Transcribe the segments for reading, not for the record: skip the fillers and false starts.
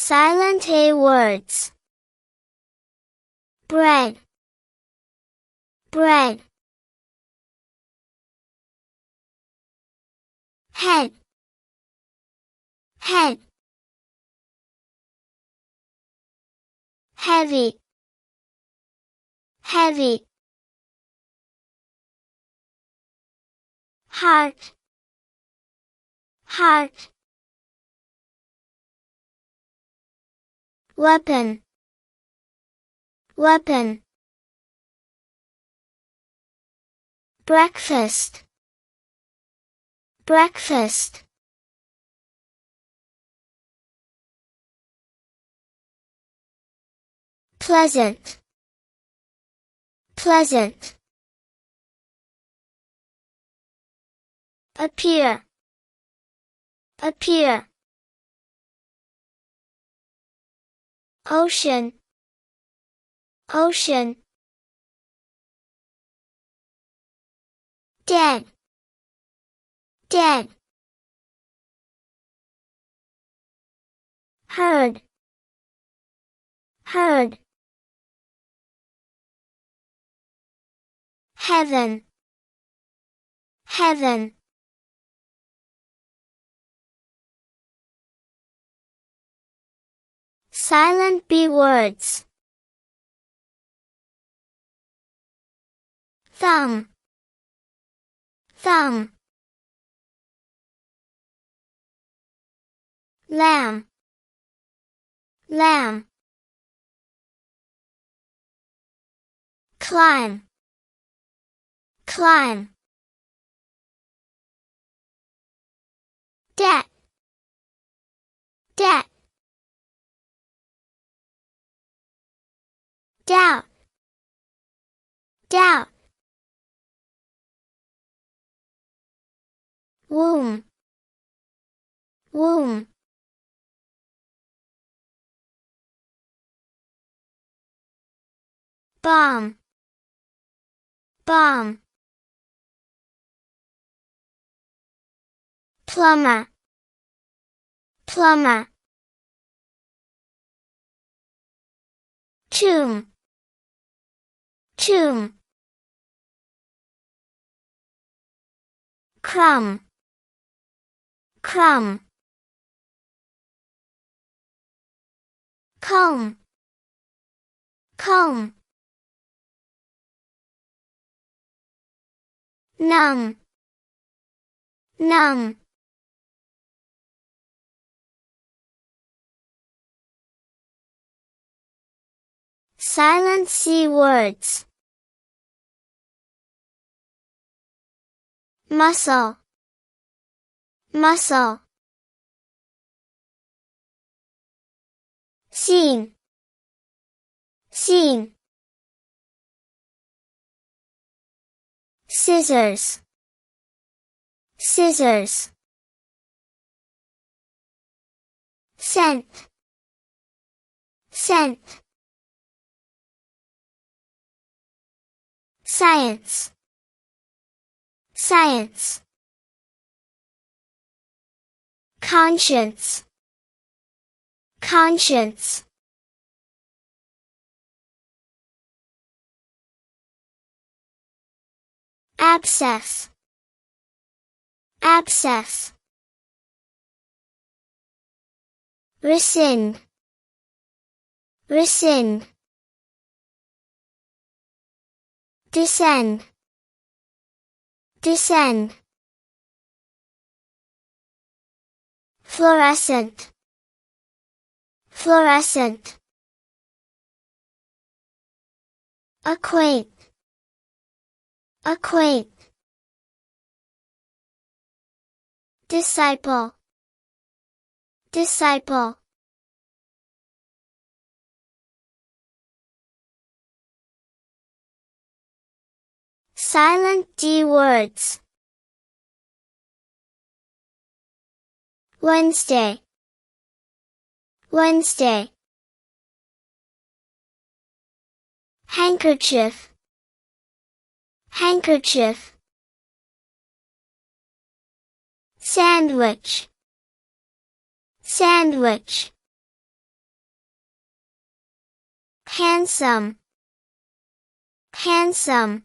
Silent A words. Bread, bread. Head, head. Heavy, heavy. Heart, heart. Weapon, weapon. Breakfast, breakfast. Pleasant, pleasant. Appear, appear. Ocean, ocean. Dead, dead. Herd, herd. Heaven, heaven. Silent B words. Thumb, thumb. Lamb, lamb. Climb, climb. Debt, debt. Doubt, doubt. Womb, womb. Bomb, bomb. Plumber, plumber. Tomb, tomb. Crumb, crumb. Comb, comb. Numb, numb. Silent C words. Muscle, muscle. Scene, scene. Scissors, scissors. Scent, scent. Science, science. Conscience, conscience. Abscess, abscess. Rescind, rescind. Descend, descend. Fluorescent, fluorescent. Acquaint, acquaint. Disciple, disciple. Silent D words. Wednesday, Wednesday. Handkerchief, handkerchief. Sandwich, sandwich. handsome, handsome.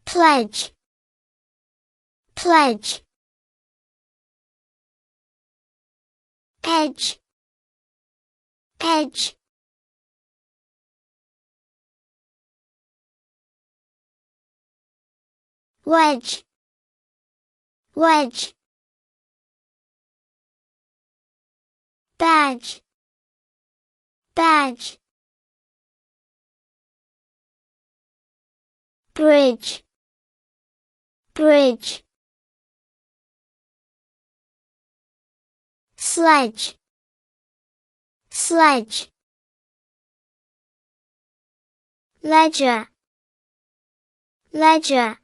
Pledge, pledge. Edge, edge. Wedge, wedge. Badge, badge. Bridge, bridge. Sledge, sledge. Ledger, ledger.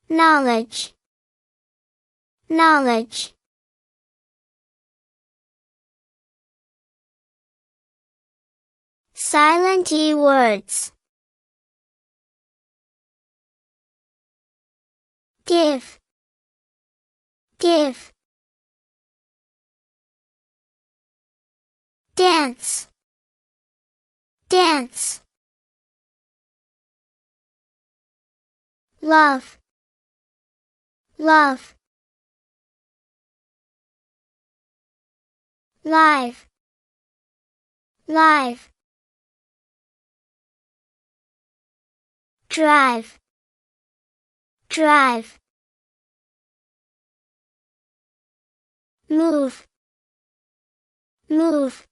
Knowledge, knowledge. Silent E words. Give, give. Dance, dance. Love, love. Live, live. Drive, drive. Move, move.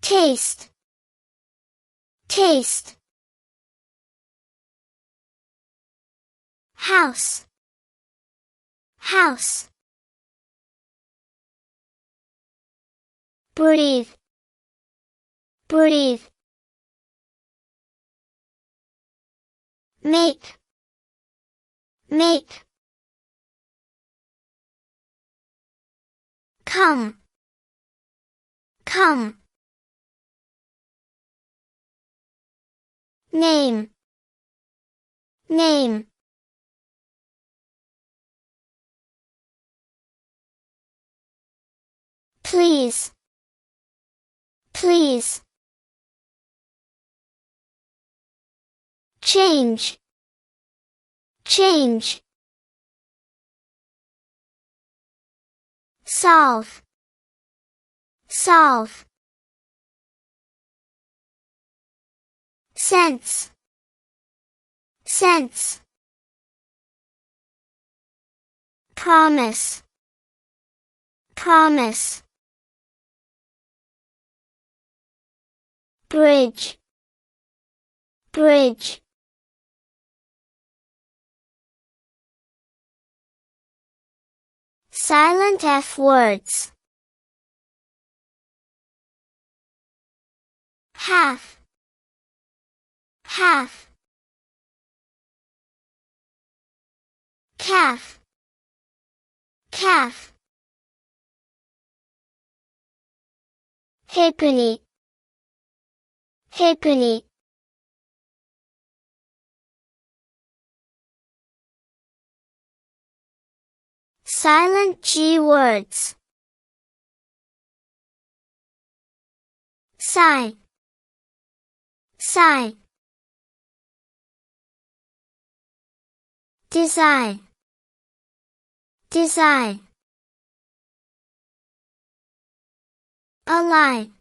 Taste, taste. House, house. Breathe, breathe. Make, make. Come, come. Name, name. Please, please. Change, change. Solve, solve. Sense, sense. Promise, promise. Bridge, bridge. Silent F words. Half, half. Calf, calf. Halfpenny, halfpenny. Silent G words. Sigh, sigh. Design, design. Align,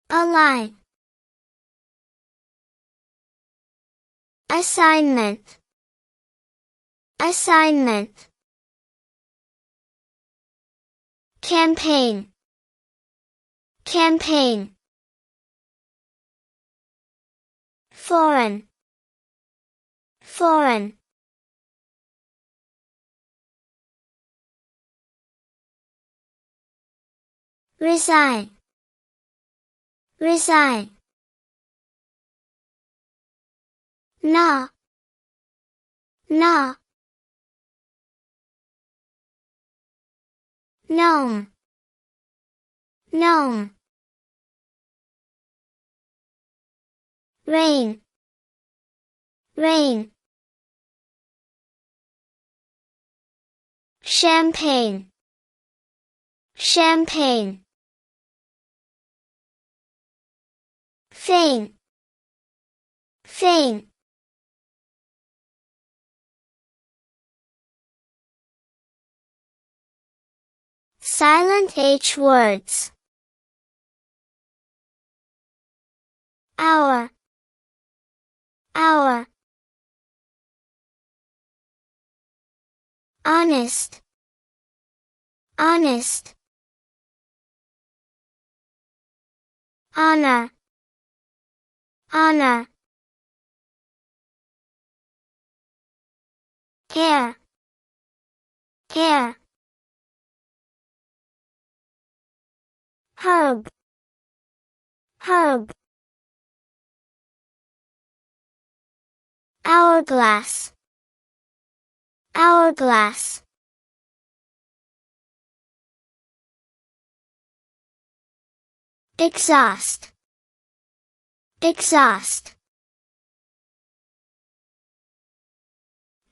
align. Assignment, assignment. Campaign, campaign. Foreign, foreign. Resign, resign. Gnaw, gnaw. Gnome, gnome. Rain, rain. champagne, champagne. Feign, feign. Silent H words. Hour, hour. Honest, honest. Honor, honor. Care, care. Hug, hug. Hourglass, hourglass. Exhaust, exhaust.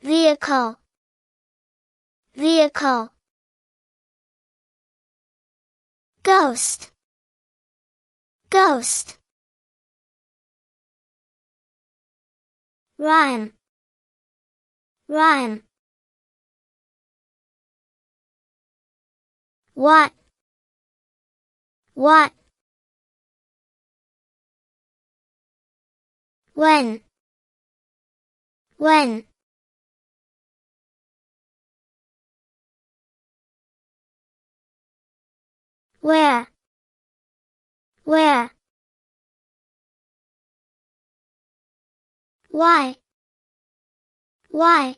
Vehicle, vehicle. Ghost, ghost. Rhyme, rhyme. What, what. When, when. Where, where. Why, why.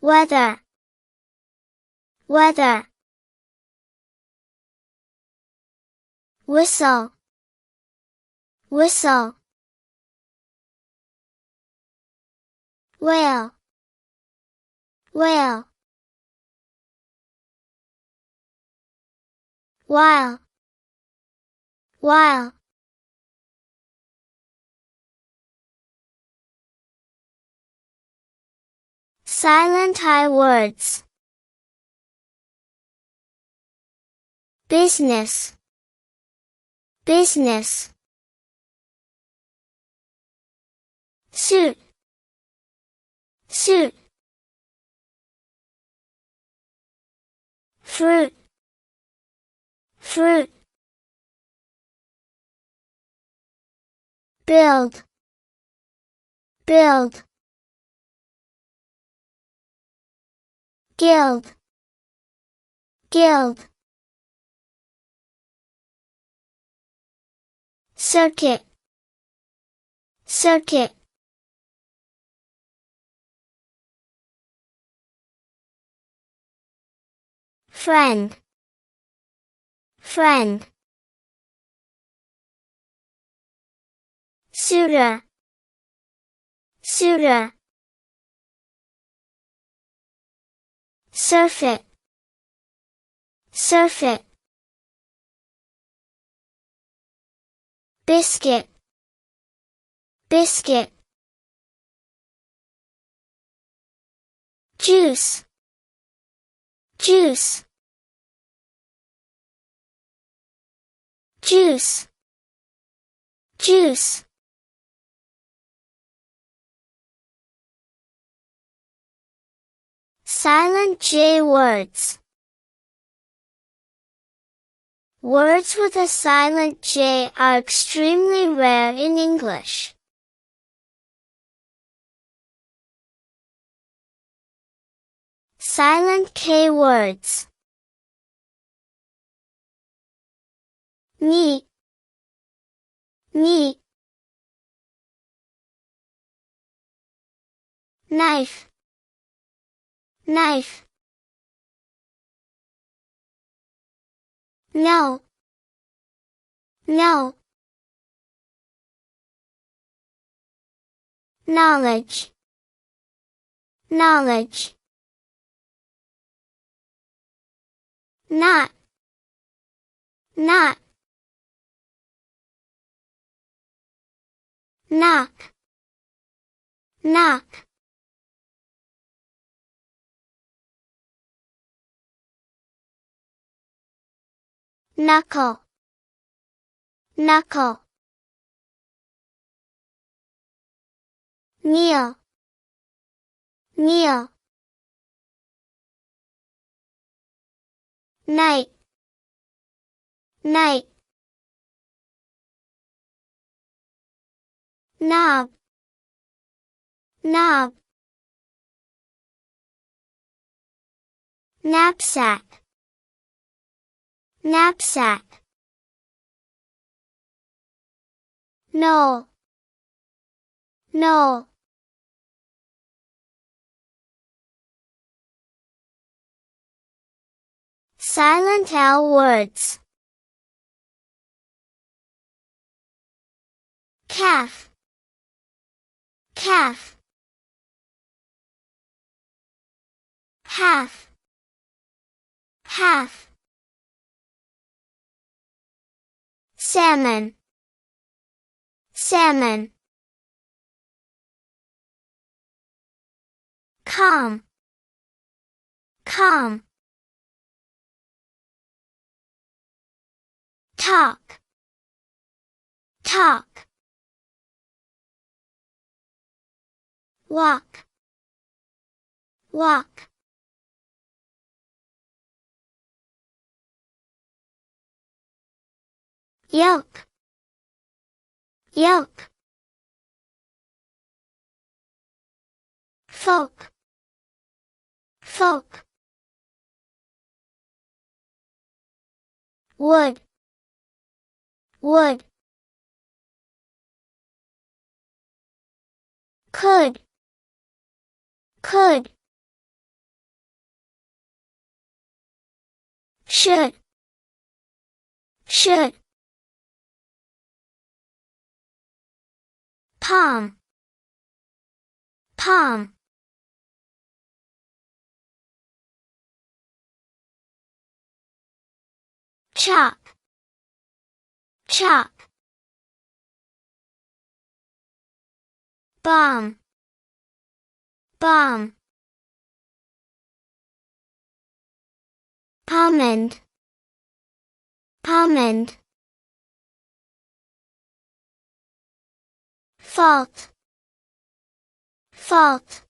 Whether, whether. Whistle, whistle. Whale, whale. While, while. Silent I words. Business, business. Suit, suit. Fruit, fruit. Build, build. Guild, guild. Circuit, circuit. Friend, friend. Suitor, suitor. Surfeit, surfeit. Biscuit, biscuit. Juice, juice. Juice, juice. Silent J words. Words with a silent J are extremely rare in English. Silent K words. Knee, knee. Knife, knife. No, no. Knowledge, knowledge. Not, not. Knock, knock. knuckle, knuckle. Kneel, kneel. Night, night. Knob, knob. Knapsack, knapsack. Knoll, knoll. Silent L words. Calf, calf. Half, half. Salmon, salmon. Calm, calm. Talk, talk. Walk, walk. Yoke, yoke. Folk, folk. Wood, wood. Could, could. Should, should. Palm, palm. Chop, chop. Bomb, bomb. Pomade, pomade. Fault, fault.